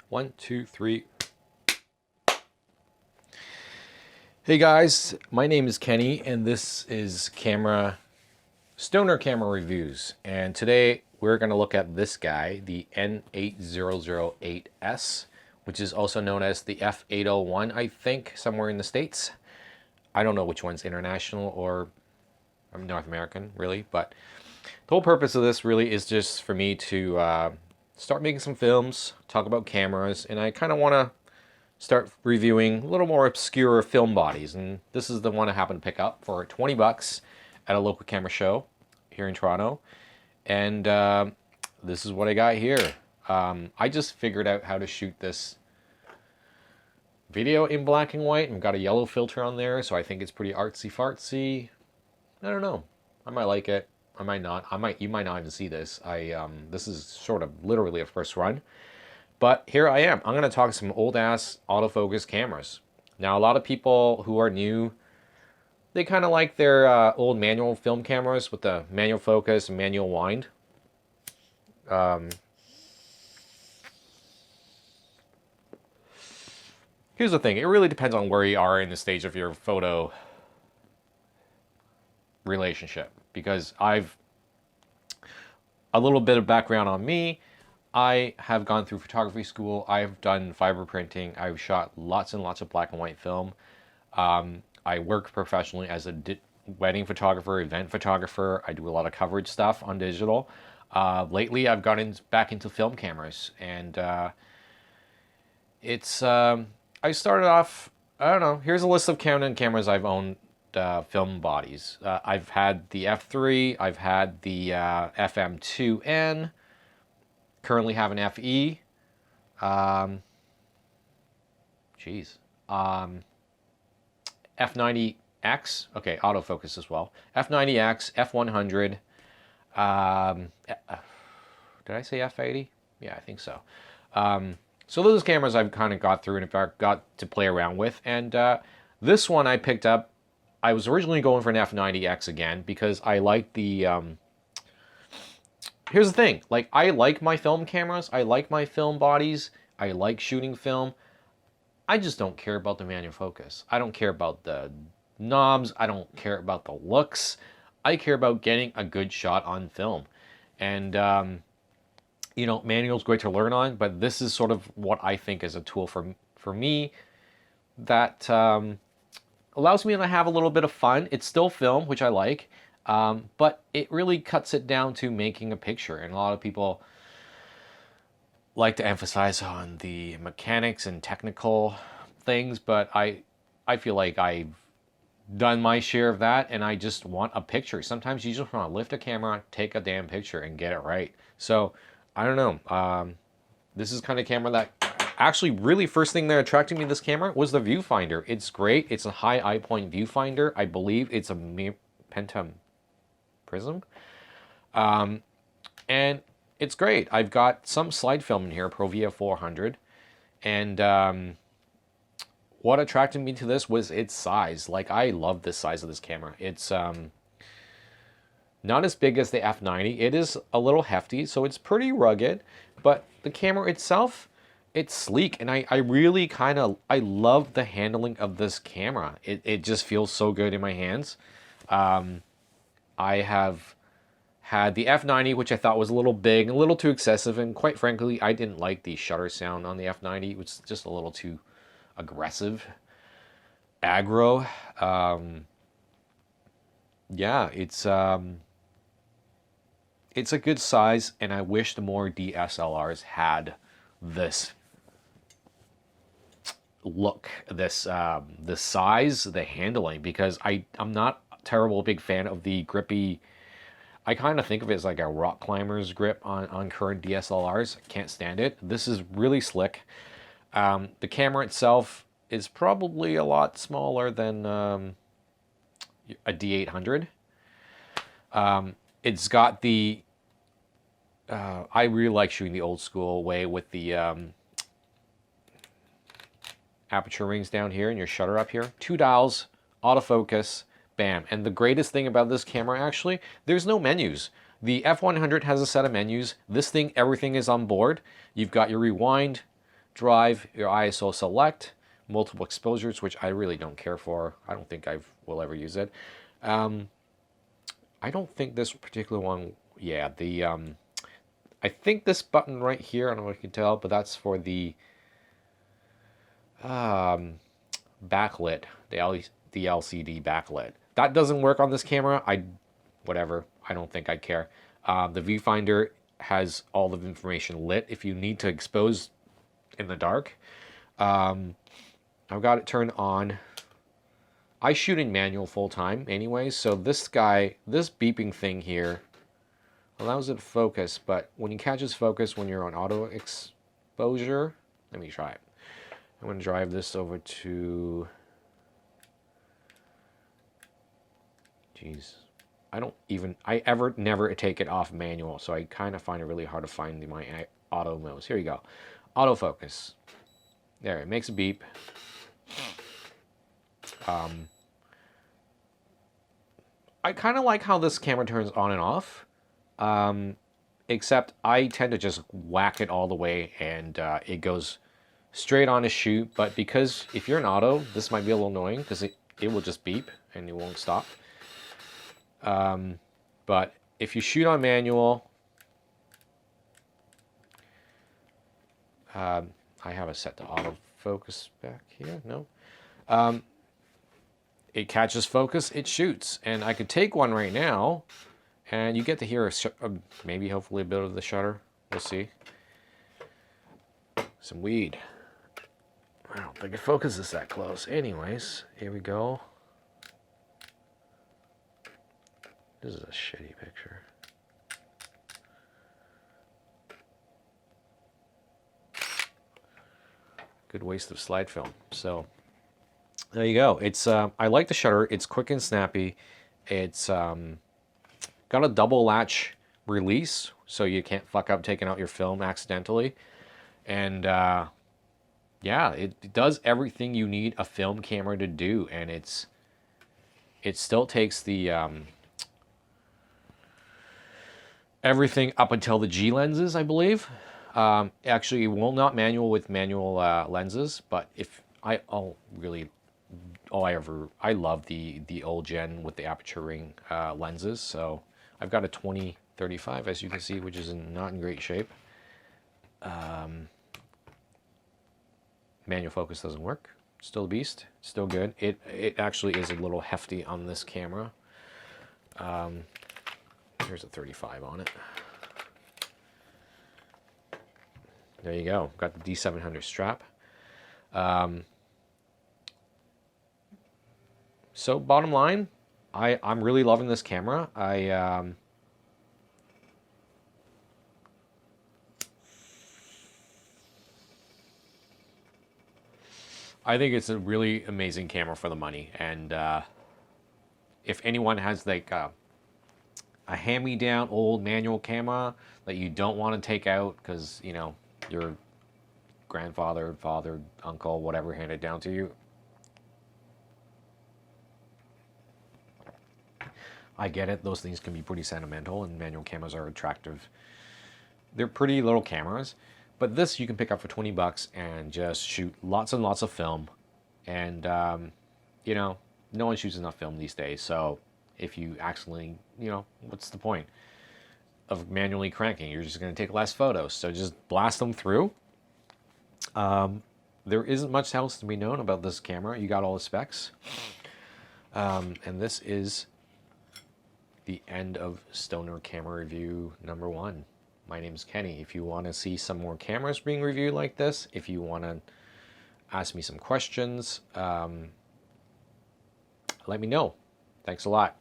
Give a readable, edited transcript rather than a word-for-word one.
One, two, three. Hey guys, my name is Kenny and this is Stoner Camera Reviews. And today we're going to look at this guy, the N8008s, which is also known as the F801, I think, somewhere in the States. I don't know which one's international or North American, really, but the whole purpose of this really is just for me to start making some films, talk about cameras, and I kind of want to start reviewing a little more obscure film bodies. And this is the one I happened to pick up for 20 bucks at a local camera show here in Toronto. And this is what I got here. I just figured out how to shoot this video in black and white and got a yellow filter on there, so I think it's pretty artsy fartsy. I don't know. I might like it. I might not. You might not even see this. This is sort of literally a first run. But here I am. I'm going to talk some old-ass autofocus cameras. Now, a lot of people who are new, they kind of like their old manual film cameras with the manual focus and manual wind. Here's the thing. It really depends on where you are in the stage of your photo relationship. Because a little bit of background on me. I have gone through photography school. I've done fiber printing. I've shot lots and lots of black and white film. I work professionally as a wedding photographer, event photographer. I do a lot of coverage stuff on digital. Lately, I've gotten back into film cameras, and I started off. I don't know. Here's a list of Canon cameras I've owned. Film bodies. I've had the F3. I've had the FM2N. Currently have an FE. F90X. Okay, autofocus as well. F90X, F100. Did I say F80? Yeah, I think so. So those cameras I've kind of got through and got to play around with. And this one I picked up. I was originally going for an F90X again because I like the... Here's the thing, like, I like my film cameras, I like my film bodies, I like shooting film. I just don't care about the manual focus. I don't care about the knobs, I don't care about the looks. I care about getting a good shot on film. And, you know, manual's great to learn on, but this is sort of what I think is a tool for me that allows me to have a little bit of fun. It's still film, which I like. But it really cuts it down to making a picture. And a lot of people like to emphasize on the mechanics and technical things, but I feel like I've done my share of that and I just want a picture. Sometimes you just want to lift a camera, take a damn picture and get it right. So, I don't know. This is kind of camera that actually really first thing that attracted me to this camera was the viewfinder. It's great. It's a high eye point viewfinder. I believe it's a Pentam prism, and it's great. I've got some slide film in here, Provia 400, and what attracted me to this was its size. Like, I love the size of this camera. It's not as big as the F90. It is a little hefty, so it's pretty rugged, but the camera itself, it's sleek, and I really I love the handling of this camera. It just feels so good in my hands. I have had the F90, which I thought was a little big, a little too excessive, and quite frankly, I didn't like the shutter sound on the F90. It was just a little too aggressive, aggro. Yeah, it's a good size, and I wish the more DSLRs had this look, this size, the handling, because I'm not terrible big fan of the grippy. I kind of think of it as like a rock climber's grip on current DSLRs. Can't stand it. This is really slick. The camera itself is probably a lot smaller than a D800. It's got the I really like shooting the old school way with the aperture rings down here and your shutter up here. 2 dials, autofocus, bam. And the greatest thing about this camera, actually, there's no menus. The F100 has a set of menus. This thing, everything is on board. You've got your rewind, drive, your ISO select, multiple exposures, which I really don't care for. I don't think I will ever use it. I don't think this particular one, yeah, I think this button right here, I don't know if you can tell, but that's for the backlit, the LCD backlit. That doesn't work on this camera. Whatever, I don't think I care. The viewfinder has all of the information lit if you need to expose in the dark. I've got it turned on. I shoot in manual full time anyways, so this beeping thing here allows it to focus, but when you catches focus when you're on auto exposure, let me try it. I'm going to drive this over to, jeez, I never take it off manual, so I kind of find it really hard to find my auto modes. Here you go. Autofocus. There, it makes a beep. I kind of like how this camera turns on and off, except I tend to just whack it all the way and it goes straight on to shoot. But because if you're in auto, this might be a little annoying because it will just beep and it won't stop. But if you shoot on manual, I have it set to autofocus back here. No. It catches focus, it shoots. And I could take one right now, and you get to hear maybe hopefully a bit of the shutter. We'll see. Some weed. I don't think it focuses that close. Anyways, here we go. This is a shitty picture. Good waste of slide film. So there you go. It's I like the shutter. It's quick and snappy. It's got a double latch release, so you can't fuck up taking out your film accidentally. And yeah, it does everything you need a film camera to do, and it still takes the everything up until the G lenses, I believe. Actually, it will not manual with manual lenses, but if I love the old gen with the aperture ring lenses. So I've got a 20-35, as you can see, which is not in great shape. Manual focus doesn't work. Still a beast. Still good. It actually is a little hefty on this camera. Here's a 35 on it. There you go. Got the D700 strap. So bottom line, I'm really loving this camera. I think it's a really amazing camera for the money. And if anyone has like a hand-me-down old manual camera that you don't want to take out because, you know, your grandfather, father, uncle, whatever handed down to you, I get it. Those things can be pretty sentimental, and manual cameras are attractive. They're pretty little cameras, but this you can pick up for 20 bucks and just shoot lots and lots of film. And, you know, no one shoots enough film these days. So if you accidentally, you know, what's the point of manually cranking? You're just going to take less photos. So just blast them through. There isn't much else to be known about this camera. You got all the specs. And this is the end of Stoner Camera Review number 1. My name's Kenny. If you want to see some more cameras being reviewed like this, if you want to ask me some questions, let me know. Thanks a lot.